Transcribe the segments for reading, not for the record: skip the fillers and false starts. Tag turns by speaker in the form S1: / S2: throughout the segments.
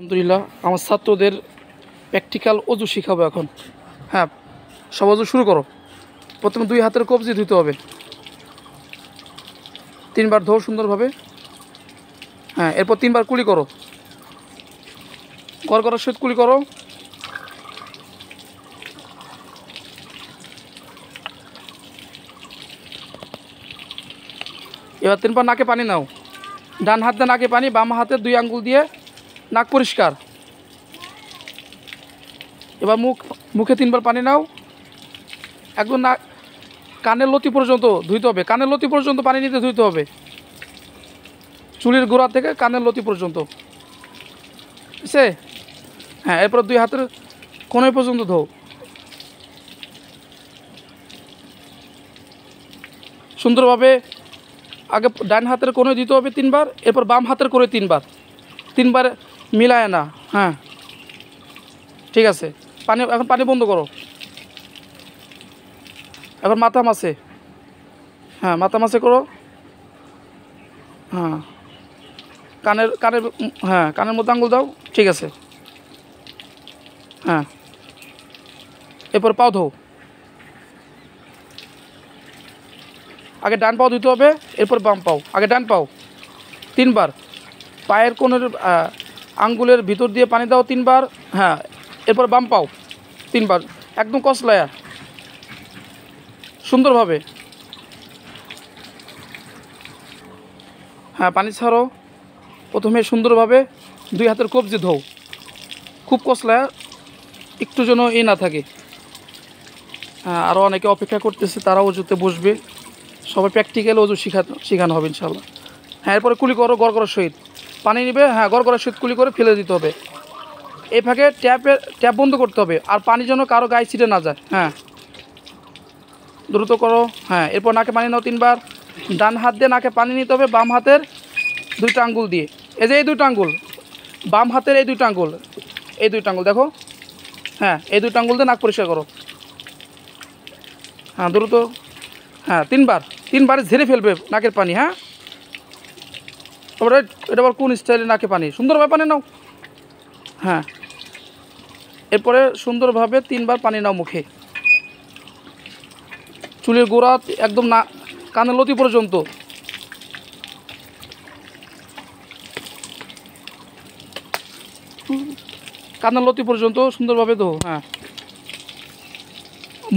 S1: আলহামদুলিল্লাহ আমার ছাত্রদের প্র্যাকটিক্যাল অজু শেখাবো এখন। হ্যাঁ, সব অজু শুরু করো। প্রথমে 2 হাতের কবজি ধুতে হবে, 3 বার ধো সুন্দরভাবে। হ্যাঁ, এরপর 3 বার কুলি করো, গড় করার সহিত কুলি করো। এবার 3 বার নাকে পানি নাও। ডান হাতে নাকে পানি, বাম হাতে 2 আঙ্গুল দিয়ে নাক পরিষ্কার। এবার মুখে 3 বার পানি নাও। একদম নাক কানের লতি পর্যন্ত ধুইতে হবে, কানের লতি পর্যন্ত পানি নিতে ধুইতে হবে, চুলের গোড়া থেকে কানের লতি পর্যন্ত, বুঝছে? হ্যাঁ, এরপর 2 হাতের কোণে পর্যন্ত ধো সুন্দরভাবে। আগে ডান হাতের কোণে দিতে হবে 3 বার, এরপর বাম হাতের কোণে 3 বার, 3 বার মিলায় না। হ্যাঁ, ঠিক আছে। এখন পানি বন্ধ করো। এখন মাথা মাসে, হ্যাঁ মাথা মাসে করো। হ্যাঁ, কানের কানের হ্যাঁ কানের মধ্যে আঙুল দাও, ঠিক আছে। হ্যাঁ, এরপর পাও ধো। আগে ডান পাও ধুতে হবে, এরপর বাম পাও। আগে ডান পাও 3 বার, পায়ের কোণের আঙ্গুলের ভিতর দিয়ে পানি দাও 3 বার। হ্যাঁ, এরপর বাম পাও 3 বার, একদম কসলায়া সুন্দরভাবে। হ্যাঁ, পানি ছাড়ো। প্রথমে সুন্দরভাবে 2 হাতের কবজি ধো, খুব কসলায়া, একটু যেন না থাকে। হ্যাঁ, আরও অনেকে অপেক্ষা করতেছে, তারাও অজুতে বসবে। সবাই প্র্যাকটিক্যাল অজু শেখানো হবে ইনশাল্লাহ। হ্যাঁ, এরপরে কুলি করো গড় করার সহিত। পানি নিবে, হ্যাঁ গড় করার সহিত কুলি করে ফেলে দিতে হবে। এই ফাঁকে ট্যাপ বন্ধ করতে হবে, আর পানি যেন কারো গায়ে ছিটে না যায়। হ্যাঁ, দ্রুত করো। হ্যাঁ, এরপর নাকে পানি নাও 3 বার। ডান হাত দিয়ে নাকে পানি নিতে হবে, বাম হাতের 2টা আঙ্গুল দিয়ে। এই যে এই 2টা আঙ্গুল, বাম হাতের এই 2টা আঙ্গুল, এই 2টা আঙ্গুল দেখো। হ্যাঁ, এই 2টা আঙ্গুল দিয়ে নাক পরিষ্কার করো। হ্যাঁ, দ্রুত। হ্যাঁ, 3 বার, 3 বার ঝেড়ে ফেলবে নাকের পানি। হ্যাঁ, তারপরে এটা আবার কোন স্টাইলে নাকে পানি, সুন্দরভাবে পানি নাও। হ্যাঁ, এরপরে সুন্দরভাবে 3 বার পানি নাও মুখে, চুলের গোড়া একদম না কানের লতি পর্যন্ত। কানের লতি পর্যন্ত সুন্দরভাবে ধো। হ্যাঁ,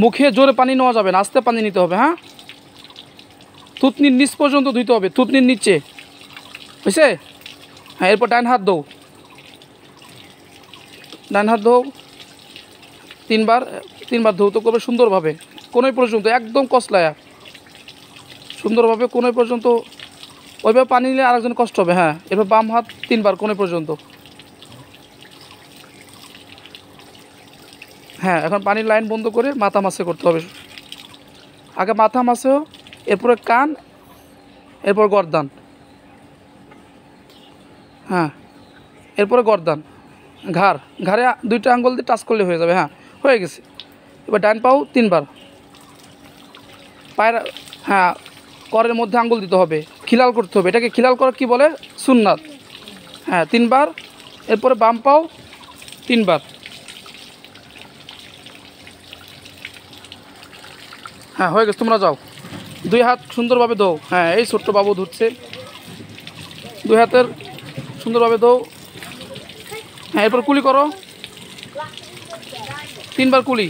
S1: মুখে জোরে পানি নেওয়া যাবে না, আস্তে পানি নিতে হবে। হ্যাঁ, থুতনির নিচ পর্যন্ত ধুইতে হবে, থুতনির নিচে, বুঝছে? হ্যাঁ, এরপর ডান হাত ধো, ডান হাত ধো 3 বার, 3 বার ধৌত করবে সুন্দরভাবে, কোনোই পর্যন্ত একদম কসলায়া সুন্দরভাবে, কোনোই পর্যন্ত। ওইভাবে পানি নিলে আরেকজন কষ্ট হবে। হ্যাঁ, এরপর বাম হাত 3 বার কোনোই পর্যন্ত। হ্যাঁ, এখন পানির লাইন বন্ধ করে মাথা মাসে করতে হবে। আগে মাথা মাসেও, এরপরে কান, এরপর গর্দান। হ্যাঁ, এরপরে গর্দান, ঘাড়ে 2টা আঙ্গুল দিয়ে টাচ করলে হয়ে যাবে। হ্যাঁ, হয়ে গেছে। এবার ডান পাও 3 বার, পায়ের হ্যাঁ করের মধ্যে আঙ্গুল দিতে হবে, খিলাল করতে হবে। এটাকে খিলাল করা কি বলে? সুন্নাত। হ্যাঁ, 3 বার। এরপরে বাম পাও 3 বার। হ্যাঁ, হয়ে গেছে, তোমরা যাও। 2 হাত সুন্দরভাবে ধো। হ্যাঁ, এই ছোট্ট বাবু ধুচ্ছে, 2 হাতের সুন্দরভাবে ধো। হ্যাঁ, এরপর কুলি করো 3 বার কুলি,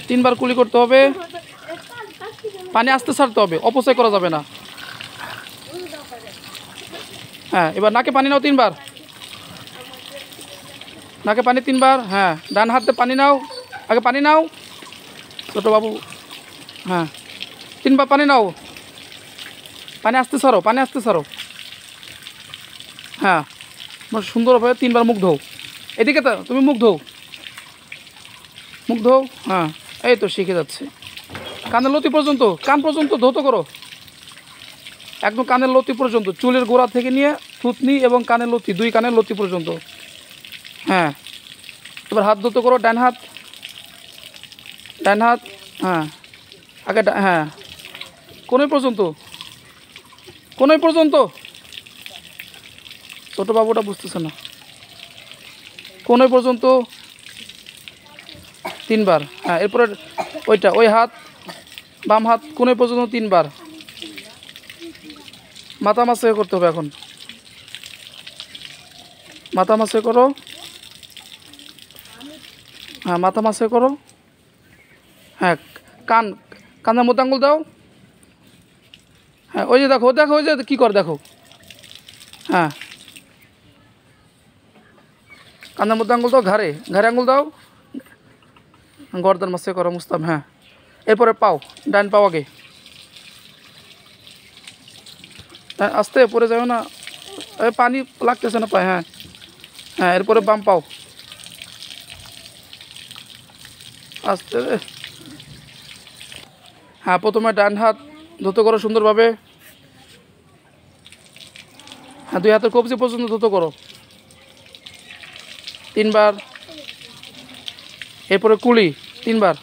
S1: 3 বার কুলি করতে হবে। পানি আস্তে ছাড়তে হবে, অপচয় করা যাবে না। হ্যাঁ, এবার নাকে পানি নাও 3 বার, নাকে পানি 3 বার। হ্যাঁ, ডান হাতে পানি নাও, আগে পানি নাও ছোটো বাবু। হ্যাঁ, 3 বার পানি নাও, পানি আস্তে ছাড়ো, পানি আস্তে ছাড়ো। হ্যাঁ, সুন্দরভাবে 3 বার মুখ ধো। এদিকে তো তুমি মুখ ধো, মুখ ধো। হ্যাঁ, এই তো শিখে যাচ্ছে। কানের লতি পর্যন্ত, কান পর্যন্ত ধৌত করো, একদম কানের লতি পর্যন্ত, চুলের গোড়া থেকে নিয়ে থুতনি এবং কানের লতি, 2 কানের লতি পর্যন্ত। হ্যাঁ, এবার হাত ধৌত করো, ডান হাত, ডান হাত। হ্যাঁ, আগে হ্যাঁ কোনোই পর্যন্ত, কোনোই পর্যন্ত। ছোটো বাবুটা বুঝতেছে না। কোণে পর্যন্ত 3 বার। হ্যাঁ, এরপরে ওই হাত বাম হাত কোণে পর্যন্ত 3 বার। মাথা মাসে করতে হবে। এখন মাথা মাসে করো। হ্যাঁ, মাথা মাসে করো। হ্যাঁ, কানের মধ্যে আঙুল দাও। হ্যাঁ, ওই যে দেখো ওই যে কী করে দেখো। হ্যাঁ, কানের মধ্যে আঙুল দাও। ঘাড়ে আঙুল দাও। গর্দান মাসে করো মুস্তাম। হ্যাঁ, এরপরে পাও, ডান পাও আগে। আস্তে পরে যাও না, পানি লাগতেছে না পায়ে। হ্যাঁ হ্যাঁ, এরপরে বাম পাও আস্তে। হ্যাঁ, প্রথমে ডান হাত দ্রুত করো সুন্দরভাবে। হ্যাঁ, 2 হাতের কবজি পর্যন্ত দ্রুত করো 3 বার। এরপরে কুলি 3 বার।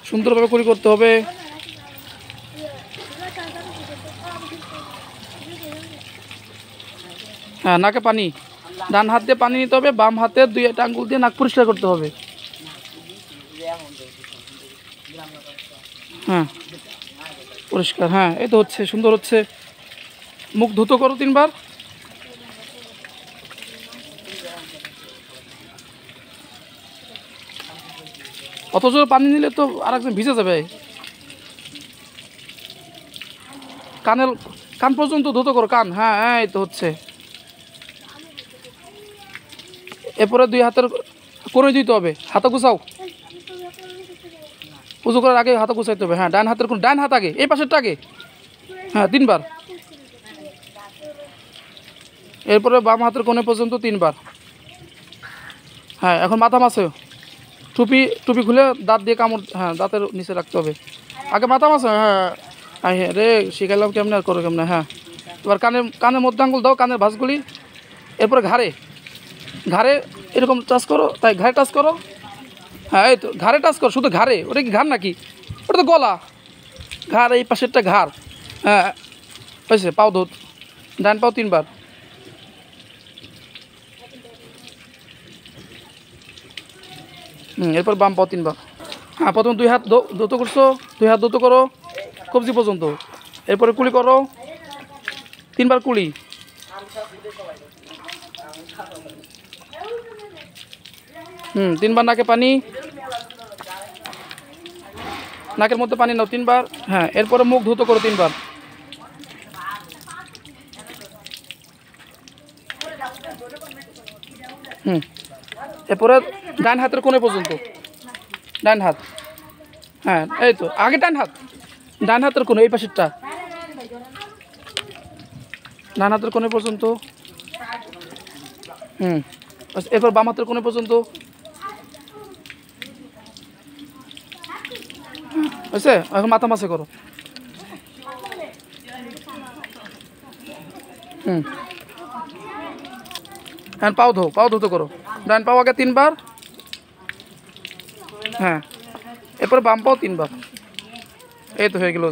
S1: সুন্দরভাবে কুলি করতে হবে। হ্যাঁ, নাকে পানি। ডান হাত দিয়ে পানি নিতে হবে, বাম হাতে 2 আঙ্গুল দিয়ে নাক পরিষ্কার করতে হবে। হ্যাঁ, পরিষ্কার। হ্যাঁ, এই তো হচ্ছে, সুন্দর হচ্ছে। মুখ ধুতো করো 3 বার। অত জোরে পানি নিলে তো আরেকজন ভিজে যাবে। কান পর্যন্ত ধুতো করো, কান। হ্যাঁ হ্যাঁ, এই তো হচ্ছে। এরপরে 2 হাতের করে দিতে হবে। হাতে গুছাও। উজু করার আগে হাতে গুছাইতে হবে। হ্যাঁ, ডান হাত আগে, এই পাশেরটা আগে। হ্যাঁ, 3 বার। এরপরে বাম হাতের কোণে পর্যন্ত 3 বার। হ্যাঁ, এখন মাথা মাসে। টুপি খুলে দাঁত দিয়ে কামড়। হ্যাঁ, দাঁতের নিচে রাখতে হবে। আগে মাথা মাসে। হ্যাঁ হ্যাঁ রে, শিখাইলাম কেমনে আর করো কেমনে। হ্যাঁ, এবার কানের মধ্যে আঙ্গুল দাও, কানের ভাঁজগুলি। এরপরে ঘাড়ে এরকম টাচ করো। তাই ঘাড়ে টাচ করো। হ্যাঁ, এই তো ঘাড়ে টাচ করো, শুধু ঘাড়ে। ওটা কি ঘাড় নাকি? ওটা তো গলা। ঘাড়, এই পাশেরটা ঘাড়। হ্যাঁ, হয়েছে। পাও ধো, ডান পাও 3 বার। এরপর বাম পাও 3 বার। হ্যাঁ, প্রথম 2 হাত ধৌত করছো, 2 হাত ধৌত করো কবজি পর্যন্ত। এরপরে কুলি করো 3 বার কুলি। 3 বার নাকে পানি। নাকের মধ্যে পানি নাও 3 বার। হ্যাঁ, এরপরে মুখ ধৌত করো 3 বার। এরপরে ডান হাতের কোণে পর্যন্ত। ডান হাত। হ্যাঁ, এই তো আগে ডান হাতের কোণে, এই পাশেরটা। ডান হাতের কোণে পর্যন্ত। এরপর বাম হাতের কোণে পর্যন্ত। হয়েছে? এখন মাথা মাসে করো। হ্যাঁ, পাও ধৌত করো। ডান পাও আগে 3 বার। হ্যাঁ, এরপরে বাম পাও 3 বার। এই তো হয়ে গেল।